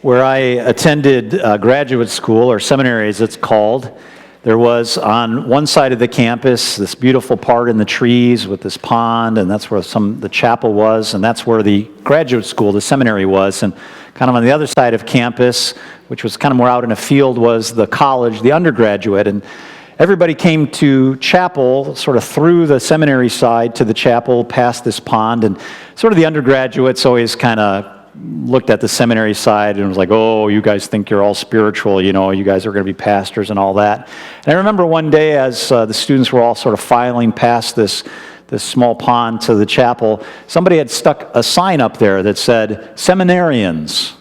Where I attended graduate school, or seminary as it's called, there was on one side of the campus this beautiful part in the trees with this pond, and that's where the chapel was, and that's where the graduate school, the seminary was. And kind of on the other side of campus, which was kind of more out in a field, was the college, the undergraduate. And everybody came to chapel sort of through the seminary side to the chapel past this pond, and sort of the undergraduates always kind of looked at the seminary side and was like, oh, you guys think you're all spiritual, you guys are going to be pastors and all that. And I remember one day as the students were all sort of filing past this small pond to the chapel, somebody had stuck a sign up there that said, "Seminarians,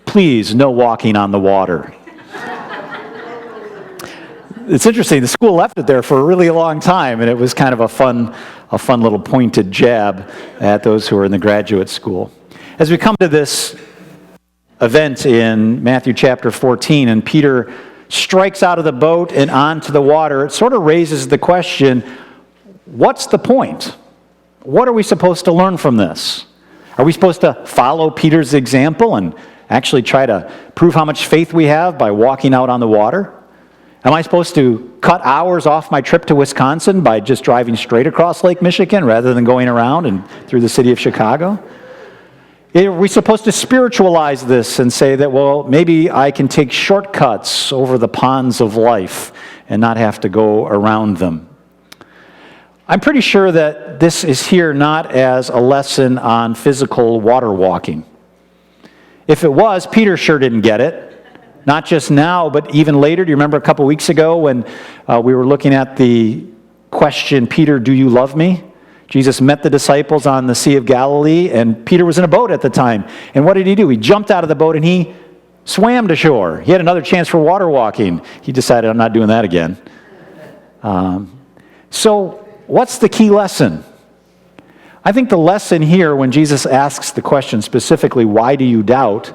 please no walking on the water." It's interesting, the school left it there for a really long time, and it was kind of a fun little pointed jab at those who were in the graduate school. As we come to this event in Matthew chapter 14, and Peter strikes out of the boat and onto the water, it sort of raises the question, what's the point? What are we supposed to learn from this? Are we supposed to follow Peter's example and actually try to prove how much faith we have by walking out on the water? Am I supposed to cut hours off my trip to Wisconsin by just driving straight across Lake Michigan rather than going around and through the city of Chicago? Are we supposed to spiritualize this and say that, well, maybe I can take shortcuts over the ponds of life and not have to go around them? I'm pretty sure that this is here not as a lesson on physical water walking. If it was, Peter sure didn't get it. Not just now, but even later. Do you remember a couple weeks ago when we were looking at the question, Peter, do you love me? Jesus met the disciples on the Sea of Galilee, and Peter was in a boat at the time. And what did he do? He jumped out of the boat and he swam to shore. He had another chance for water walking. He decided, I'm not doing that again. So what's the key lesson? I think the lesson here, when Jesus asks the question specifically, why do you doubt?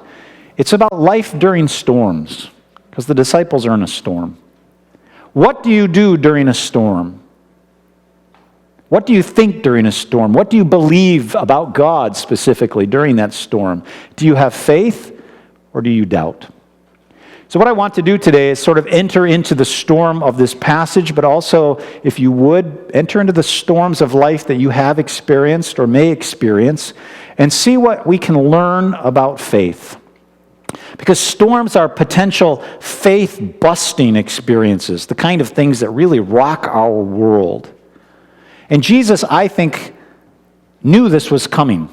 It's about life during storms, because the disciples are in a storm. What do you do during a storm? What do you think during a storm? What do you believe about God specifically during that storm? Do you have faith or do you doubt? So what I want to do today is sort of enter into the storm of this passage, but also, if you would, enter into the storms of life that you have experienced or may experience and see what we can learn about faith. Because storms are potential faith-busting experiences, the kind of things that really rock our world. And Jesus, I think, knew this was coming.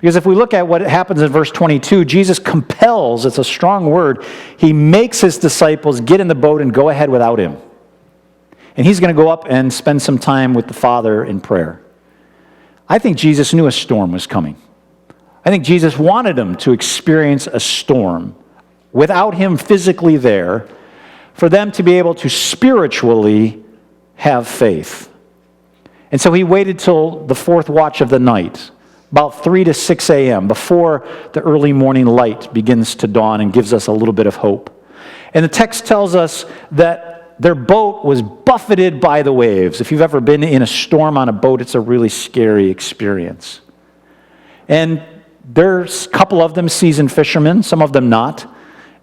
Because if we look at what happens in verse 22, Jesus compels, it's a strong word, he makes his disciples get in the boat and go ahead without him. And he's going to go up and spend some time with the Father in prayer. I think Jesus knew a storm was coming. I think Jesus wanted them to experience a storm without him physically there, for them to be able to spiritually have faith. And so he waited till the fourth watch of the night, about 3 to 6 a.m., before the early morning light begins to dawn and gives us a little bit of hope. And the text tells us that their boat was buffeted by the waves. If you've ever been in a storm on a boat, it's a really scary experience. And there's a couple of them seasoned fishermen, some of them not.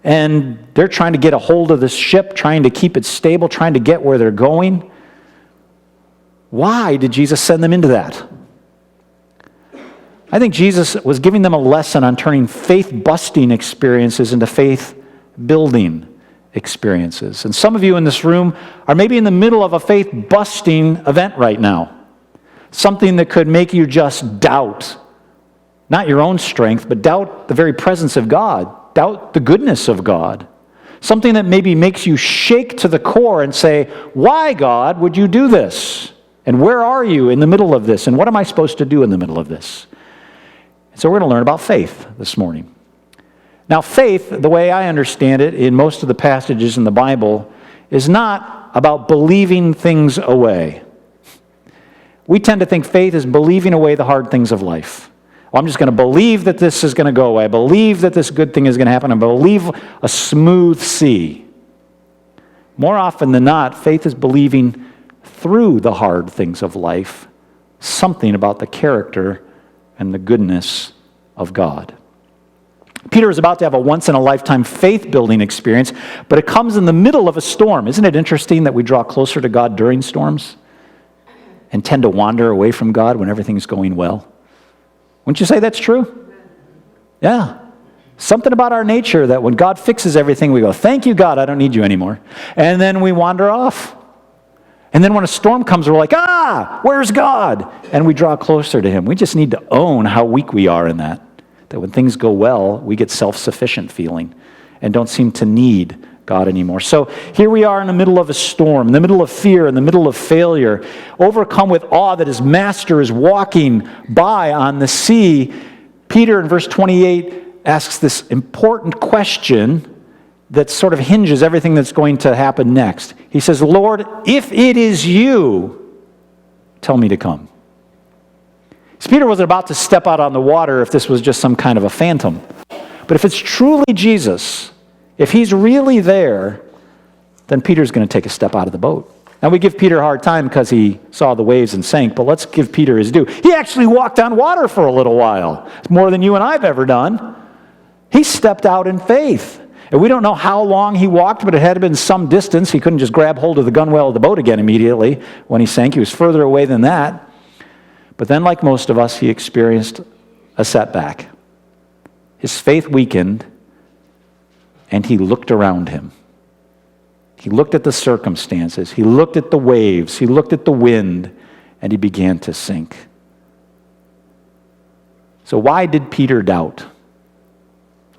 And they're trying to get a hold of this ship, trying to keep it stable, trying to get where they're going. Why did Jesus send them into that? I think Jesus was giving them a lesson on turning faith-busting experiences into faith-building experiences. And some of you in this room are maybe in the middle of a faith-busting event right now. Something that could make you just doubt, not your own strength, but doubt the very presence of God, doubt the goodness of God. Something that maybe makes you shake to the core and say, why, God, would you do this? And where are you in the middle of this? And what am I supposed to do in the middle of this? And so we're going to learn about faith this morning. Now, faith, the way I understand it in most of the passages in the Bible, is not about believing things away. We tend to think faith is believing away the hard things of life. Well, I'm just going to believe that this is going to go away. I believe that this good thing is going to happen. I believe a smooth sea. More often than not, faith is believing through the hard things of life something about the character and the goodness of God. Peter is about to have a once-in-a-lifetime faith-building experience, but it comes in the middle of a storm. Isn't it interesting that we draw closer to God during storms and tend to wander away from God when everything's going well? Wouldn't you say that's true? Yeah. Something about our nature that when God fixes everything, we go, thank you, God, I don't need you anymore. And then we wander off. And then when a storm comes, we're like, where's God? And we draw closer to him. We just need to own how weak we are in that. That when things go well, we get self-sufficient feeling and don't seem to need God anymore. So here we are in the middle of a storm, in the middle of fear, in the middle of failure, overcome with awe that his master is walking by on the sea. Peter in verse 28 asks this important question that sort of hinges everything that's going to happen next. He says, Lord, if it is you, tell me to come. So Peter wasn't about to step out on the water if this was just some kind of a phantom. But if it's truly Jesus, if he's really there, then Peter's going to take a step out of the boat. Now we give Peter a hard time because he saw the waves and sank, but let's give Peter his due. He actually walked on water for a little while. It's more than you and I've ever done. He stepped out in faith. And we don't know how long he walked, but it had been some distance. He couldn't just grab hold of the gunwale of the boat again immediately when he sank. He was further away than that. But then, like most of us, he experienced a setback. His faith weakened, and he looked around him. He looked at the circumstances. He looked at the waves. He looked at the wind, and he began to sink. So why did Peter doubt?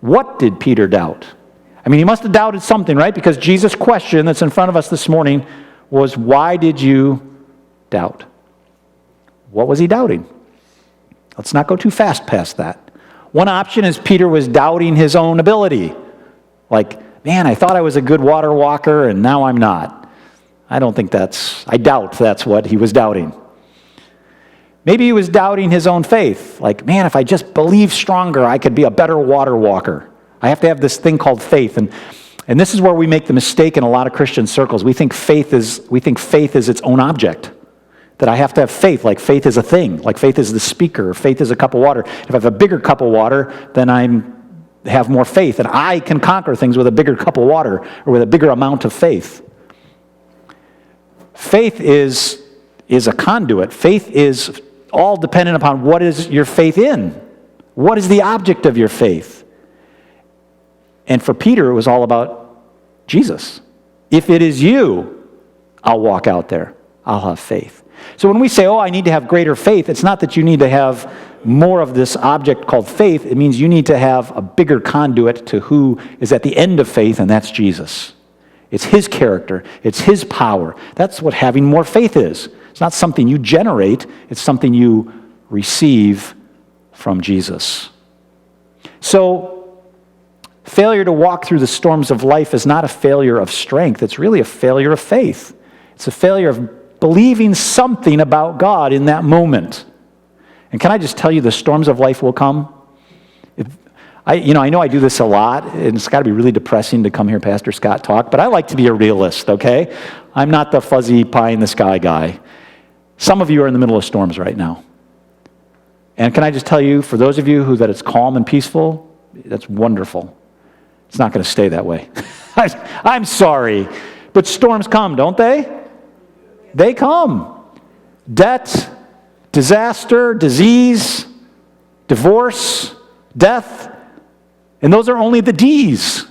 What did Peter doubt? I mean, he must have doubted something, right? Because Jesus' question that's in front of us this morning was, why did you doubt? What was he doubting? Let's not go too fast past that. One option is Peter was doubting his own ability. Like, man, I thought I was a good water walker, and now I'm not. I doubt that's what he was doubting. Maybe he was doubting his own faith. Like, man, if I just believe stronger, I could be a better water walker. I have to have this thing called faith. And this is where we make the mistake in a lot of Christian circles. We think faith is its own object. That I have to have faith, like faith is a thing, like faith is the speaker, faith is a cup of water. If I have a bigger cup of water, then I have more faith, and I can conquer things with a bigger cup of water or with a bigger amount of faith. Faith is a conduit. Faith is all dependent upon what is your faith in. What is the object of your faith? And for Peter, it was all about Jesus. If it is you, I'll walk out there. I'll have faith. So when we say, I need to have greater faith, it's not that you need to have more of this object called faith. It means you need to have a bigger conduit to who is at the end of faith, and that's Jesus. It's his character. It's his power. That's what having more faith is. It's not something you generate. It's something you receive from Jesus. So failure to walk through the storms of life is not a failure of strength. It's really a failure of faith. It's a failure of believing something about God in that moment. And can I just tell you, the storms of life will come? I know I do this a lot, and it's got to be really depressing to come hear Pastor Scott talk, but I like to be a realist, okay? I'm not the fuzzy pie-in-the-sky guy. Some of you are in the middle of storms right now. And can I just tell you, for those of you that it's calm and peaceful, that's wonderful. It's not going to stay that way. I'm sorry, but storms come, don't they? They come. Debt, disaster, disease, divorce, death, and those are only the D's.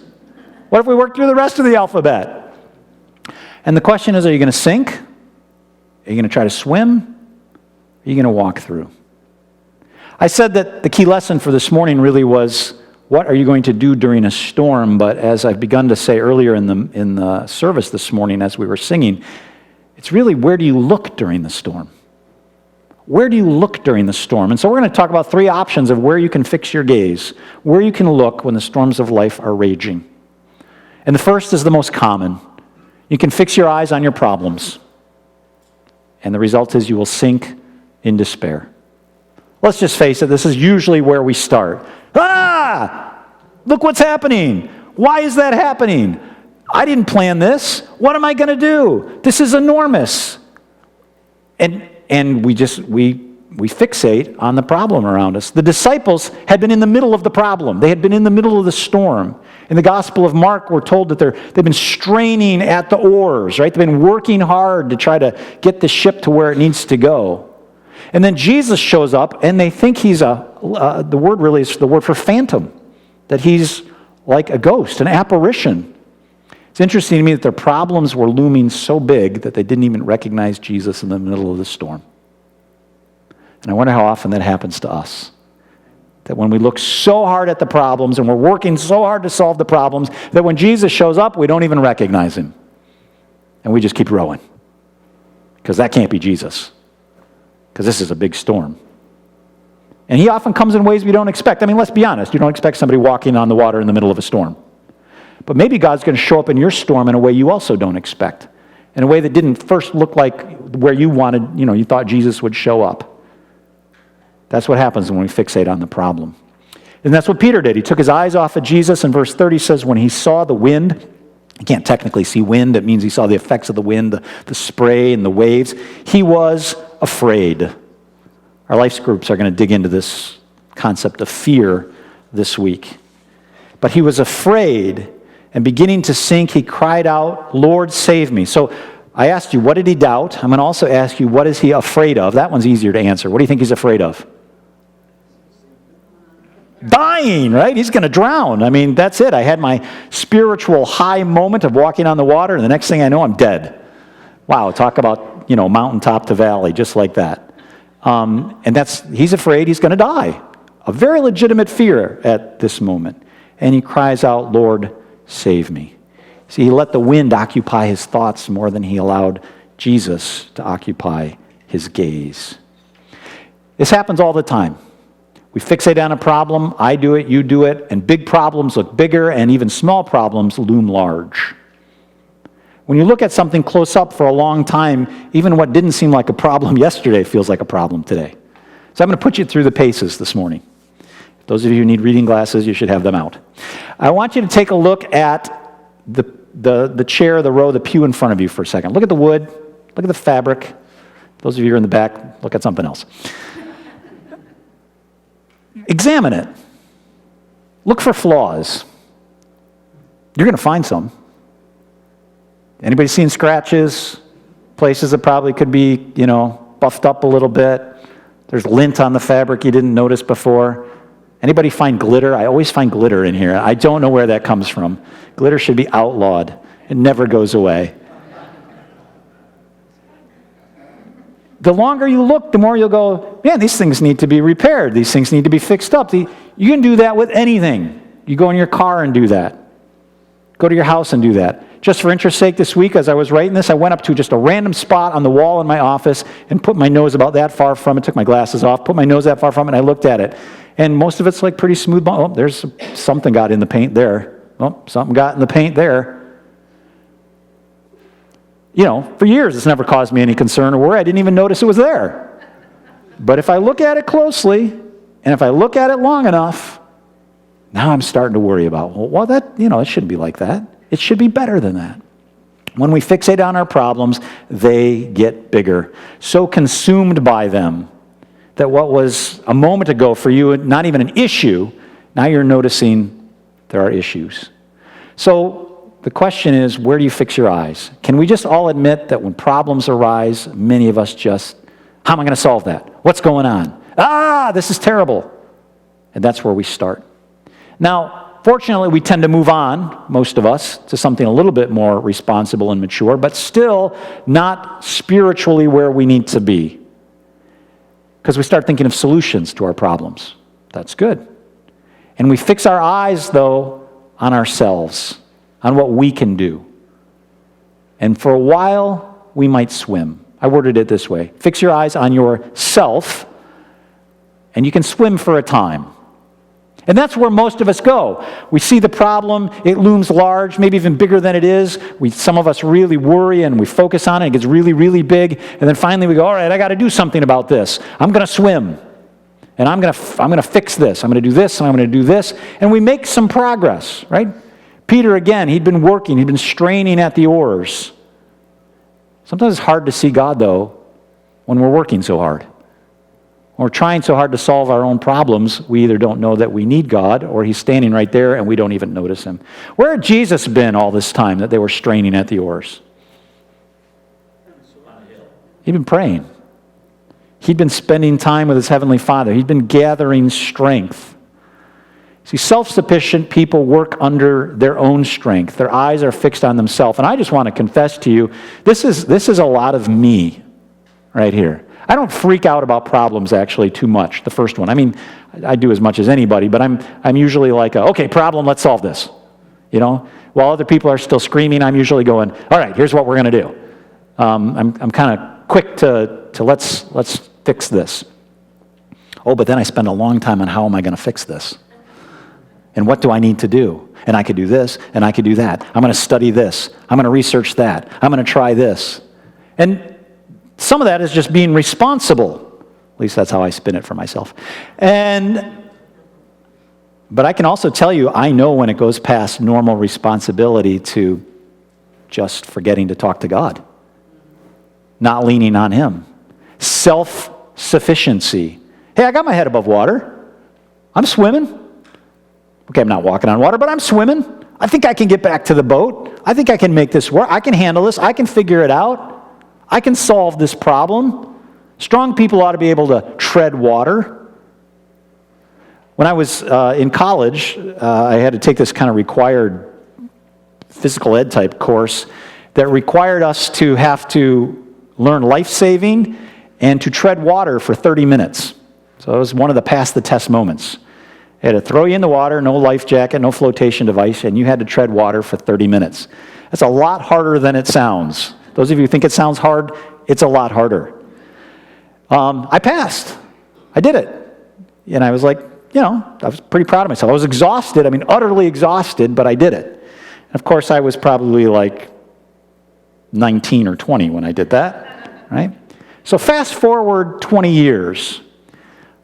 What if we work through the rest of the alphabet? And the question is, are you going to sink? Are you going to try to swim? Are you going to walk through? I said that the key lesson for this morning really was, what are you going to do during a storm? But as I've begun to say earlier in the service this morning as we were singing, it's really, where do you look during the storm? Where do you look during the storm? And so we're going to talk about three options of where you can fix your gaze, where you can look when the storms of life are raging. And the first is the most common. You can fix your eyes on your problems. And the result is you will sink in despair. Let's just face it, this is usually where we start. Look what's happening. Why is that happening? I didn't plan this. What am I going to do? This is enormous. And we we fixate on the problem around us. The disciples had been in the middle of the problem. They had been in the middle of the storm. In the Gospel of Mark, we're told that they've been straining at the oars, right? They've been working hard to try to get the ship to where it needs to go. And then Jesus shows up, and they think he's the word really is the word for phantom, that he's like a ghost, an apparition. It's interesting to me that their problems were looming so big that they didn't even recognize Jesus in the middle of the storm. And I wonder how often that happens to us. That when we look so hard at the problems and we're working so hard to solve the problems, that when Jesus shows up, we don't even recognize him. And we just keep rowing. Because that can't be Jesus. Because this is a big storm. And he often comes in ways we don't expect. I mean, let's be honest. You don't expect somebody walking on the water in the middle of a storm. But maybe God's going to show up in your storm in a way you also don't expect. In a way that didn't first look like where you wanted, you thought Jesus would show up. That's what happens when we fixate on the problem. And that's what Peter did. He took his eyes off of Jesus. And verse 30 says, when he saw the wind, you can't technically see wind. It means he saw the effects of the wind, the spray and the waves. He was afraid. Our life groups are going to dig into this concept of fear this week. But he was afraid, and beginning to sink, he cried out, Lord, save me. So I asked you, what did he doubt? I'm going to also ask you, what is he afraid of? That one's easier to answer. What do you think he's afraid of? Dying, right? He's going to drown. I mean, that's it. I had my spiritual high moment of walking on the water, and the next thing I know, I'm dead. Wow, talk about, mountaintop to valley, just like that. And he's afraid he's going to die. A very legitimate fear at this moment. And he cries out, Lord, save me. See, he let the wind occupy his thoughts more than he allowed Jesus to occupy his gaze. This happens all the time. We fixate on a problem, I do it, you do it, and big problems look bigger, and even small problems loom large. When you look at something close up for a long time, even what didn't seem like a problem yesterday feels like a problem today. So I'm going to put you through the paces this morning. Those of you who need reading glasses, you should have them out. I want you to take a look at the chair, the row, the pew in front of you for a second. Look at the wood. Look at the fabric. Those of you who are in the back, look at something else. Examine it. Look for flaws. You're going to find some. Anybody seen scratches? Places that probably could be, buffed up a little bit. There's lint on the fabric you didn't notice before. Anybody find glitter? I always find glitter in here. I don't know where that comes from. Glitter should be outlawed. It never goes away. The longer you look, the more you'll go, man, these things need to be repaired. These things need to be fixed up. You can do that with anything. You go in your car and do that. Go to your house and do that. Just for interest's sake, this week, as I was writing this, I went up to just a random spot on the wall in my office and put my nose about that far from it, took my glasses off, put my nose that far from it, and I looked at it. And most of it's like pretty smooth. Oh, there's something got in the paint there. Oh, something got in the paint there. For years, it's never caused me any concern or worry. I didn't even notice it was there. But if I look at it closely, and if I look at it long enough, now I'm starting to worry about, it shouldn't be like that. It should be better than that. When we fixate on our problems, they get bigger. So consumed by them that what was a moment ago for you, not even an issue, now you're noticing there are issues. So the question is, where do you fix your eyes? Can we just all admit that when problems arise, many of us just, how am I going to solve that? What's going on? This is terrible. And that's where we start. Now, fortunately, we tend to move on, most of us, to something a little bit more responsible and mature, but still not spiritually where we need to be. Because we start thinking of solutions to our problems. That's good. And we fix our eyes, though, on ourselves, on what we can do. And for a while, we might swim. I worded it this way. Fix your eyes on yourself, and you can swim for a time. And that's where most of us go. We see the problem, it looms large, maybe even bigger than it is. Some of us really worry and we focus on it, it gets really, really big, and then finally we go, all right, I got to do something about this. I'm going to swim, and I'm going to fix this. I'm going to do this, and I'm going to do this, and we make some progress, right? Peter, again, he'd been working, he'd been straining at the oars. Sometimes it's hard to see God, though, when we're working so hard. When we're trying so hard to solve our own problems, we either don't know that we need God, or he's standing right there and we don't even notice him. Where had Jesus been all this time that they were straining at the oars? He'd been praying. He'd been spending time with his heavenly Father. He'd been gathering strength. See, self-sufficient people work under their own strength. Their eyes are fixed on themselves. And I just want to confess to you, this is a lot of me right here. I don't freak out about problems actually too much, the first one. I mean, I do as much as anybody, but I'm usually like, okay, problem, let's solve this. You know? While other people are still screaming, I'm usually going, all right, here's what we're going to do. I'm kind of quick to let's fix this. Oh, but then I spend a long time on how am I going to fix this? And what do I need to do? And I could do this, and I could do that. I'm going to study this. I'm going to research that. I'm going to try this. And some of that is just being responsible. At least that's how I spin it for myself. But I can also tell you, I know when it goes past normal responsibility to just forgetting to talk to God. Not leaning on him. Self-sufficiency. Hey, I got my head above water. I'm swimming. Okay, I'm not walking on water, but I'm swimming. I think I can get back to the boat. I think I can make this work. I can handle this. I can figure it out. I can solve this problem. Strong people ought to be able to tread water. When I was in college, I had to take this kind of required physical ed type course that required us to have to learn life-saving and to tread water for 30 minutes. So it was one of the pass-the-test moments. They had to throw you in the water, no life jacket, no flotation device, and you had to tread water for 30 minutes. That's a lot harder than it sounds. Those of you who think it sounds hard, it's a lot harder. I passed. I did it. And I was like, I was pretty proud of myself. I was exhausted. I mean, utterly exhausted, but I did it. And of course, I was probably like 19 or 20 when I did that, right? So fast forward 20 years.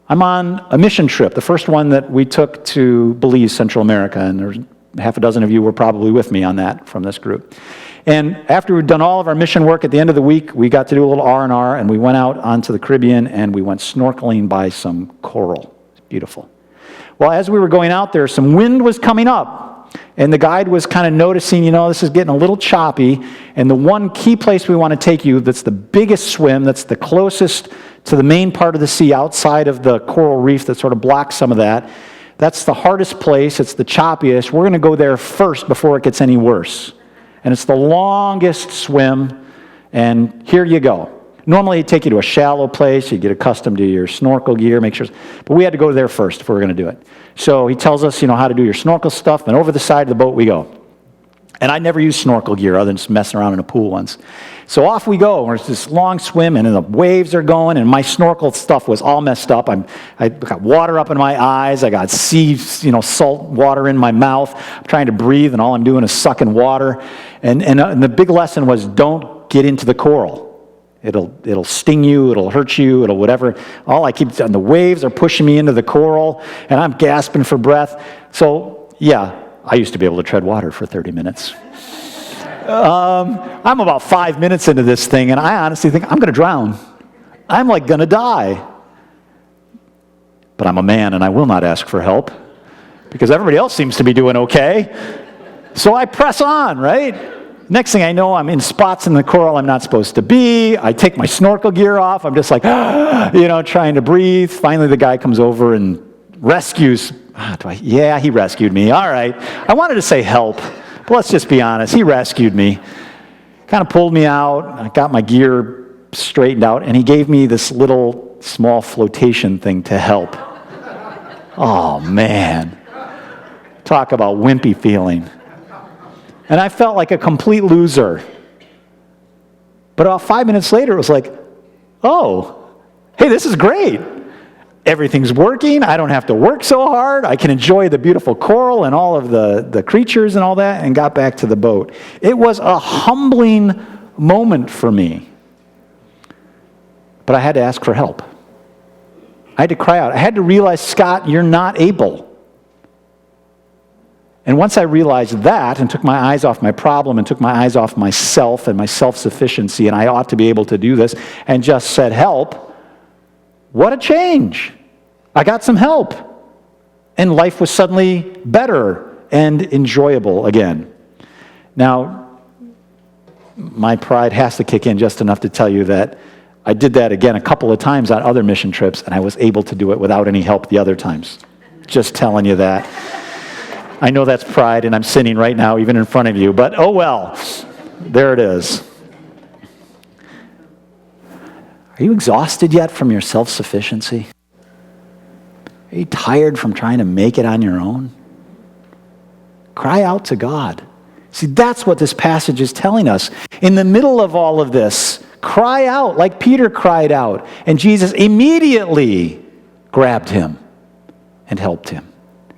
I'm on a mission trip, the first one that we took to Belize, Central America, and there's half a dozen of you were probably with me on that from this group. And after we'd done all of our mission work, at the end of the week, we got to do a little R&R, and we went out onto the Caribbean, and we went snorkeling by some coral. It's beautiful. Well, as we were going out there, some wind was coming up, and the guide was kind of noticing, this is getting a little choppy, and the one key place we want to take you that's the biggest swim, that's the closest to the main part of the sea outside of the coral reef that sort of blocks some of that, that's the hardest place, it's the choppiest. We're going to go there first before it gets any worse. And it's the longest swim, and here you go. Normally, he'd take you to a shallow place, you'd get accustomed to your snorkel gear, make sure, but we had to go there first if we were going to do it. So he tells us, how to do your snorkel stuff, and over the side of the boat we go. And I never used snorkel gear other than just messing around in a pool once. So off we go. There's this long swim, and the waves are going, and my snorkel stuff was all messed up. I got water up in my eyes. I got sea, salt water in my mouth. I'm trying to breathe, and all I'm doing is sucking water. And the big lesson was don't get into the coral. It'll sting you, it'll hurt you, it'll whatever. And the waves are pushing me into the coral, and I'm gasping for breath. So, yeah, I used to be able to tread water for 30 minutes. I'm about 5 minutes into this thing, and I honestly think I'm going to drown. I'm like going to die. But I'm a man, and I will not ask for help because everybody else seems to be doing okay. So I press on, right? Next thing I know, I'm in spots in the coral I'm not supposed to be. I take my snorkel gear off. I'm just like, trying to breathe. Finally, the guy comes over and rescues. Yeah, he rescued me. All right. I wanted to say help, but let's just be honest. He rescued me. Kind of pulled me out. I got my gear straightened out, and he gave me this little small flotation thing to help. Oh, man. Talk about wimpy feeling. And I felt like a complete loser. But about 5 minutes later, it was like, oh, hey, this is great. Everything's working. I don't have to work so hard. I can enjoy the beautiful coral and all of the creatures and all that, and got back to the boat. It was a humbling moment for me. But I had to ask for help. I had to cry out. I had to realize, Scott, you're not able. And once I realized that and took my eyes off my problem and took my eyes off myself and my self-sufficiency, and I ought to be able to do this, and just said help, What a change. I got some help. And life was suddenly better and enjoyable again. Now, my pride has to kick in just enough to tell you that I did that again a couple of times on other mission trips, and I was able to do it without any help the other times. Just telling you that. I know that's pride, and I'm sinning right now, even in front of you, but oh well. There it is. Are you exhausted yet from your self-sufficiency? Are you tired from trying to make it on your own? Cry out to God. See, that's what this passage is telling us. In the middle of all of this, cry out like Peter cried out. And Jesus immediately grabbed him and helped him.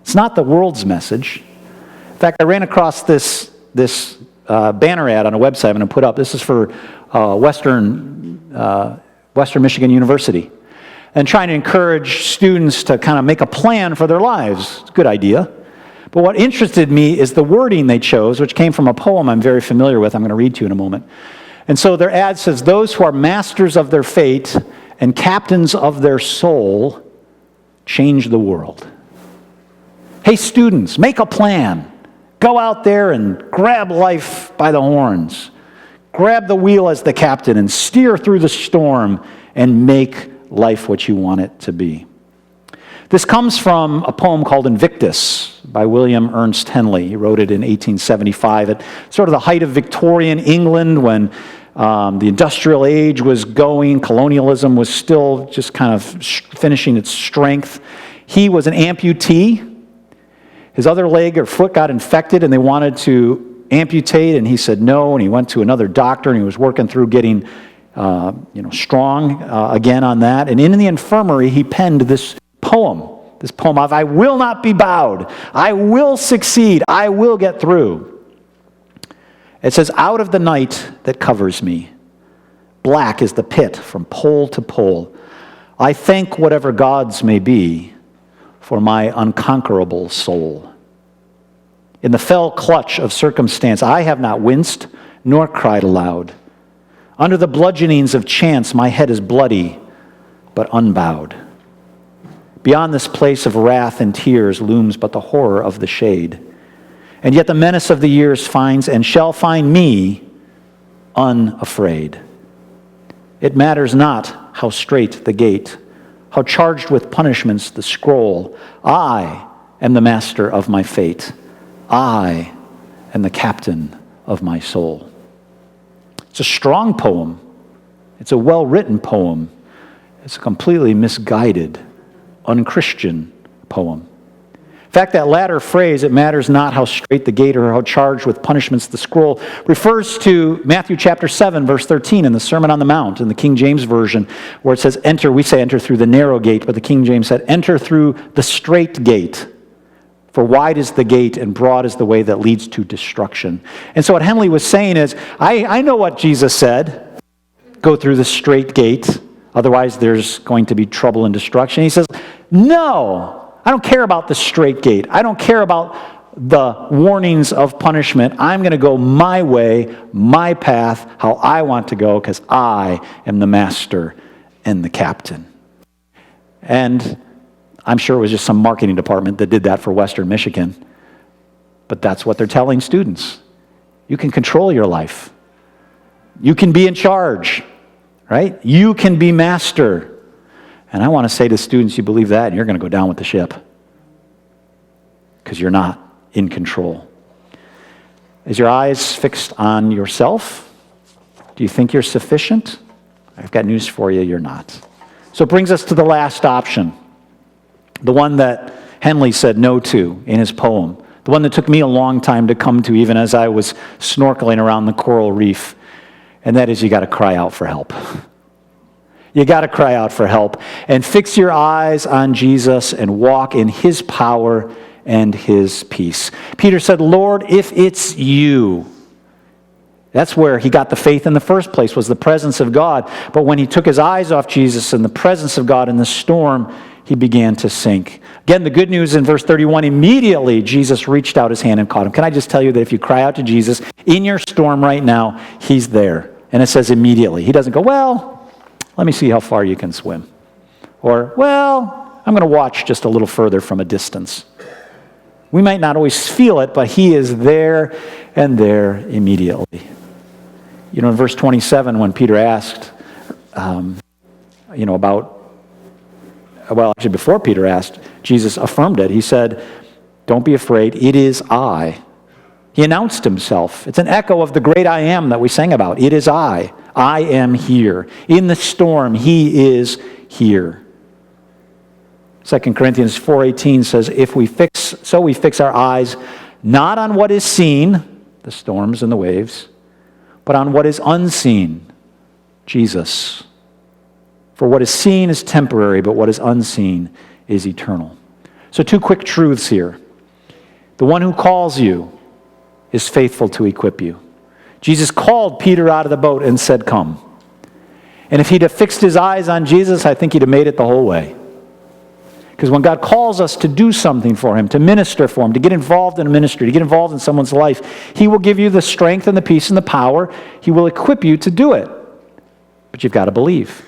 It's not the world's message. In fact, I ran across this banner ad on a website I'm going to put up. This is for Western Michigan University. And trying to encourage students to kind of make a plan for their lives. It's a good idea. But what interested me is the wording they chose, which came from a poem I'm very familiar with. I'm going to read to you in a moment. And so their ad says, "Those who are masters of their fate and captains of their soul change the world." Hey, students, make a plan. Go out there and grab life by the horns. Grab the wheel as the captain and steer through the storm and make life what you want it to be. This comes from a poem called Invictus by William Ernst Henley. He wrote it in 1875 at sort of the height of Victorian England when the industrial age was going, colonialism was still just kind of finishing its strength. He was an amputee. His other leg or foot got infected and they wanted to amputate, and he said no, and he went to another doctor and he was working through getting strong again on that. And in the infirmary, he penned this poem of, "I will not be bowed. I will succeed. I will get through." It says, "Out of the night that covers me, black is the pit from pole to pole. I thank whatever gods may be for my unconquerable soul. In the fell clutch of circumstance, I have not winced nor cried aloud. Under the bludgeonings of chance, my head is bloody, but unbowed. Beyond this place of wrath and tears looms but the horror of the shade. And yet the menace of the years finds and shall find me unafraid. It matters not how strait the gate, how charged with punishments the scroll. I am the master of my fate. I am the captain of my soul." It's a strong poem. It's a well-written poem. It's a completely misguided, unchristian poem. In fact, that latter phrase, "it matters not how strait the gate or how charged with punishments the scroll," refers to Matthew chapter 7, verse 13 in the Sermon on the Mount, in the King James Version, where it says, "Enter," we say enter through the narrow gate, but the King James said, "Enter through the strait gate. For wide is the gate and broad is the way that leads to destruction." And so what Henley was saying is, I know what Jesus said, go through the strait gate, otherwise there's going to be trouble and destruction. He says, no, I don't care about the strait gate. I don't care about the warnings of punishment. I'm going to go my way, my path, how I want to go, because I am the master and the captain. And I'm sure it was just some marketing department that did that for Western Michigan. But that's what they're telling students. You can control your life. You can be in charge, right? You can be master. And I want to say to students, you believe that, and you're going to go down with the ship. Because you're not in control. Is your eyes fixed on yourself? Do you think you're sufficient? I've got news for you, you're not. So it brings us to the last option. The one that Henley said no to in his poem. The one that took me a long time to come to, even as I was snorkeling around the coral reef. And that is, you got to cry out for help. You got to cry out for help. And fix your eyes on Jesus and walk in his power and his peace. Peter said, "Lord, if it's you." That's where he got the faith in the first place, was the presence of God. But when he took his eyes off Jesus and the presence of God in the storm, he began to sink. Again, the good news in verse 31, immediately Jesus reached out his hand and caught him. Can I just tell you that if you cry out to Jesus in your storm right now, he's there. And it says immediately. He doesn't go, well, let me see how far you can swim. Or, well, I'm going to watch just a little further from a distance. We might not always feel it, but he is there and there immediately. You know, in verse 27, when Peter asked, before Peter asked, Jesus affirmed it. He said, don't be afraid, it is I. He announced himself. It's an echo of the great I am that we sang about. It is I. I am here. In the storm, he is here. 2 Corinthians 4:18 says, we fix our eyes not on what is seen, the storms and the waves, but on what is unseen, Jesus. For what is seen is temporary, but what is unseen is eternal. So 2 quick truths here. The one who calls you is faithful to equip you. Jesus called Peter out of the boat and said, come. And if he'd have fixed his eyes on Jesus, I think he'd have made it the whole way. Because when God calls us to do something for him, to minister for him, to get involved in a ministry, to get involved in someone's life, he will give you the strength and the peace and the power. He will equip you to do it. But you've got to believe.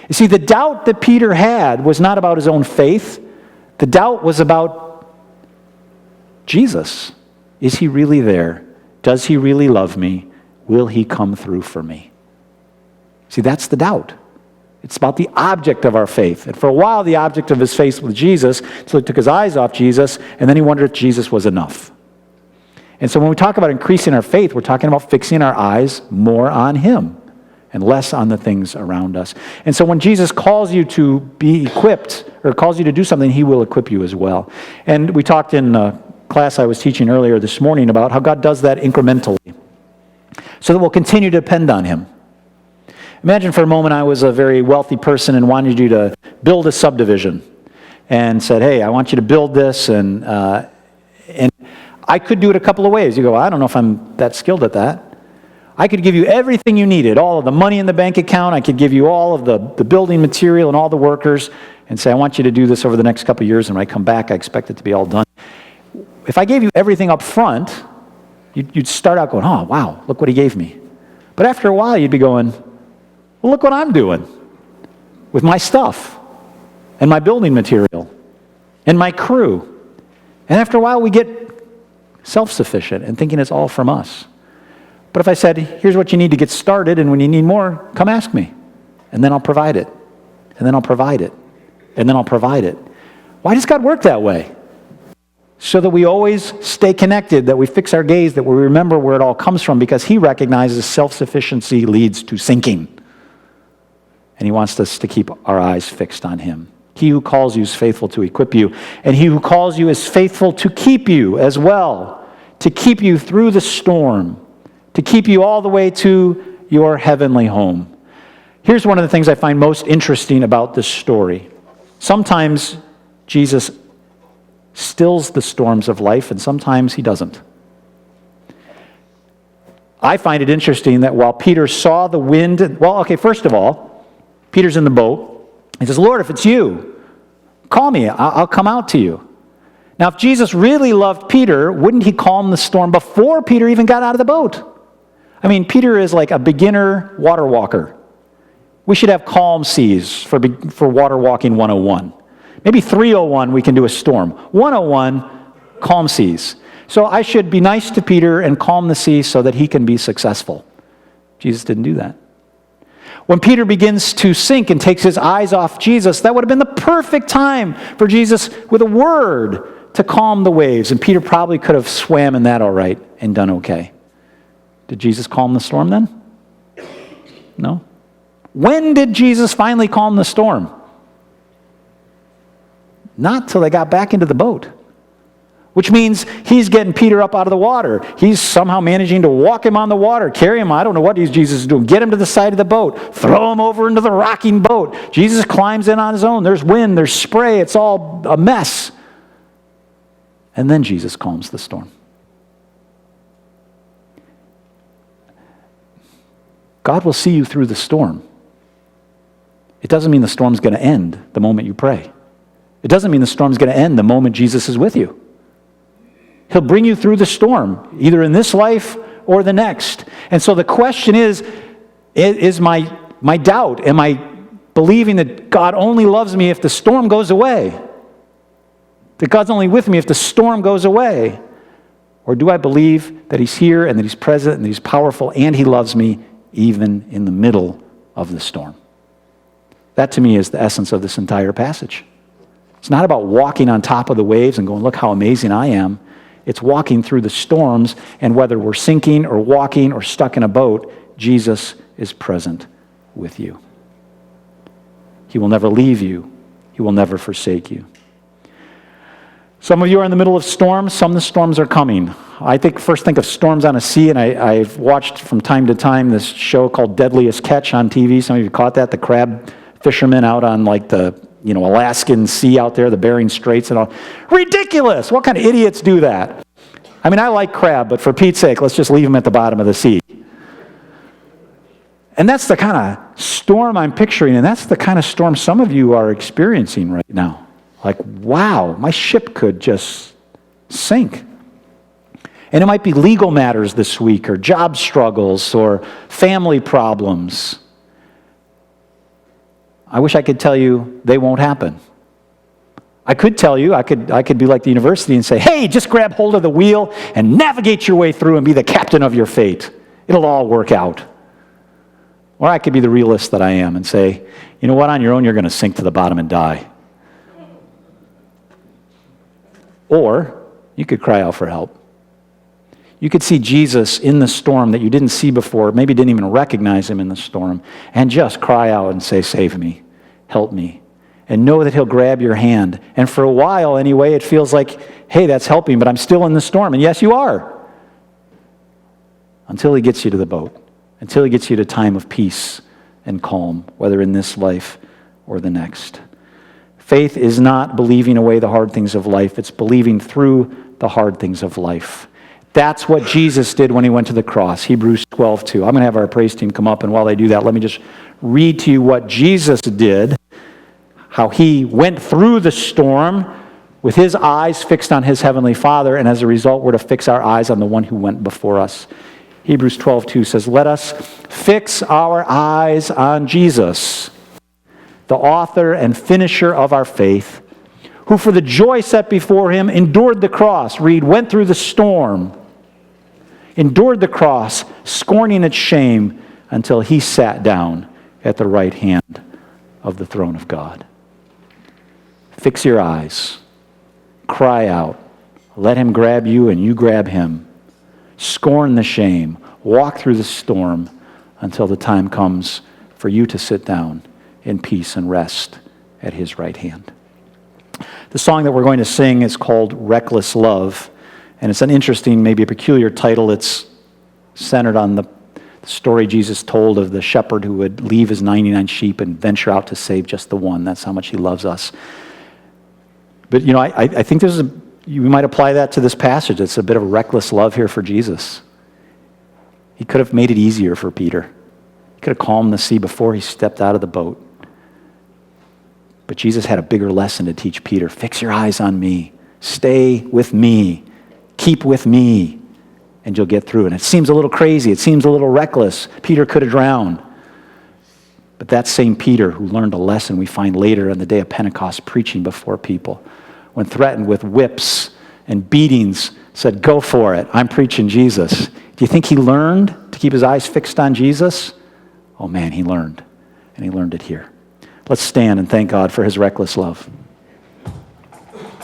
You see, the doubt that Peter had was not about his own faith. The doubt was about Jesus. Is he really there? Does he really love me? Will he come through for me? See, that's the doubt. It's about the object of our faith. And for a while, the object of his faith was Jesus, so he took his eyes off Jesus, and then he wondered if Jesus was enough. And so when we talk about increasing our faith, we're talking about fixing our eyes more on him and less on the things around us. And so when Jesus calls you to be equipped, or calls you to do something, he will equip you as well. And we talked in a class I was teaching earlier this morning about how God does that incrementally, so that we'll continue to depend on him. Imagine for a moment I was a very wealthy person and wanted you to build a subdivision and said, hey, I want you to build this, and I could do it a couple of ways. You go, I don't know if I'm that skilled at that. I could give you everything you needed, all of the money in the bank account. I could give you all of the building material and all the workers and say, I want you to do this over the next couple of years, and when I come back, I expect it to be all done. If I gave you everything up front, you'd start out going, oh, wow, look what he gave me. But after a while, you'd be going, well, look what I'm doing with my stuff and my building material and my crew. And after a while, we get self-sufficient and thinking it's all from us. But if I said, here's what you need to get started, and when you need more, come ask me. And then I'll provide it. And then I'll provide it. And then I'll provide it. Why does God work that way? So that we always stay connected, that we fix our gaze, that we remember where it all comes from, because he recognizes self-sufficiency leads to sinking. And he wants us to keep our eyes fixed on him. He who calls you is faithful to equip you, and he who calls you is faithful to keep you as well, to keep you through the storm, to keep you all the way to your heavenly home. Here's one of the things I find most interesting about this story. Sometimes Jesus stills the storms of life, and sometimes he doesn't. I find it interesting that while Peter saw the wind, first of all, Peter's in the boat. He says, Lord, if it's you, call me. I'll come out to you. Now, if Jesus really loved Peter, wouldn't he calm the storm before Peter even got out of the boat? I mean, Peter is like a beginner water walker. We should have calm seas for water walking 101. Maybe 301 we can do a storm. 101, calm seas. So I should be nice to Peter and calm the sea so that he can be successful. Jesus didn't do that. When Peter begins to sink and takes his eyes off Jesus, that would have been the perfect time for Jesus with a word to calm the waves. And Peter probably could have swam in that all right and done okay. Did Jesus calm the storm then? No. When did Jesus finally calm the storm? Not till they got back into the boat. Which means he's getting Peter up out of the water. He's somehow managing to walk him on the water, carry him, I don't know what Jesus is doing, get him to the side of the boat, throw him over into the rocking boat. Jesus climbs in on his own. There's wind, there's spray, it's all a mess. And then Jesus calms the storm. God will see you through the storm. It doesn't mean the storm's going to end the moment you pray. It doesn't mean the storm's going to end the moment Jesus is with you. He'll bring you through the storm, either in this life or the next. And so the question is my doubt, am I believing that God only loves me if the storm goes away? That God's only with me if the storm goes away? Or do I believe that he's here and that he's present and that he's powerful and he loves me even in the middle of the storm? That to me is the essence of this entire passage. It's not about walking on top of the waves and going, look how amazing I am. It's walking through the storms, and whether we're sinking or walking or stuck in a boat, Jesus is present with you. He will never leave you. He will never forsake you. Some of you are in the middle of storms. Some of the storms are coming. I first think of storms on a sea, and I've watched from time to time this show called Deadliest Catch on TV. Some of you caught that, the crab fishermen out on like the Alaskan Sea out there, the Bering Straits and all. Ridiculous! What kind of idiots do that? I mean, I like crab, but for Pete's sake, let's just leave them at the bottom of the sea. And that's the kind of storm I'm picturing, and that's the kind of storm some of you are experiencing right now. Like, wow, my ship could just sink. And it might be legal matters this week, or job struggles, or family problems. I wish I could tell you they won't happen. I could tell you, I could be like the university and say, hey, just grab hold of the wheel and navigate your way through and be the captain of your fate. It'll all work out. Or I could be the realist that I am and say, you know what, on your own you're going to sink to the bottom and die. Or you could cry out for help. You could see Jesus in the storm that you didn't see before, maybe didn't even recognize him in the storm, and just cry out and say, save me, help me. And know that he'll grab your hand. And for a while anyway, it feels like, hey, that's helping, but I'm still in the storm. And yes, you are. Until he gets you to the boat. Until he gets you to time of peace and calm, whether in this life or the next. Faith is not believing away the hard things of life. It's believing through the hard things of life. That's what Jesus did when he went to the cross. Hebrews 12:2. I'm going to have our praise team come up, and while they do that, let me just read to you what Jesus did, how he went through the storm with his eyes fixed on his heavenly Father, and as a result, we're to fix our eyes on the one who went before us. Hebrews 12:2 says, let us fix our eyes on Jesus, the author and finisher of our faith, who for the joy set before him endured the cross. Read, went through the storm, endured the cross, scorning its shame, until he sat down at the right hand of the throne of God. Fix your eyes. Cry out. Let him grab you and you grab him. Scorn the shame. Walk through the storm until the time comes for you to sit down in peace and rest at his right hand. The song that we're going to sing is called Reckless Love, and it's an interesting, maybe a peculiar title. It's centered on the story Jesus told of the shepherd who would leave his 99 sheep and venture out to save just the one. That's how much he loves us. But, I think you might apply that to this passage. It's a bit of a reckless love here for Jesus. He could have made it easier for Peter. He could have calmed the sea before he stepped out of the boat. But Jesus had a bigger lesson to teach Peter. Fix your eyes on me. Stay with me. Keep with me. And you'll get through. And it seems a little crazy. It seems a little reckless. Peter could have drowned. But that same Peter who learned a lesson we find later on the day of Pentecost preaching before people, when threatened with whips and beatings, said, go for it. I'm preaching Jesus. Do you think he learned to keep his eyes fixed on Jesus? Oh man, he learned. And he learned it here. Let's stand and thank God for his reckless love.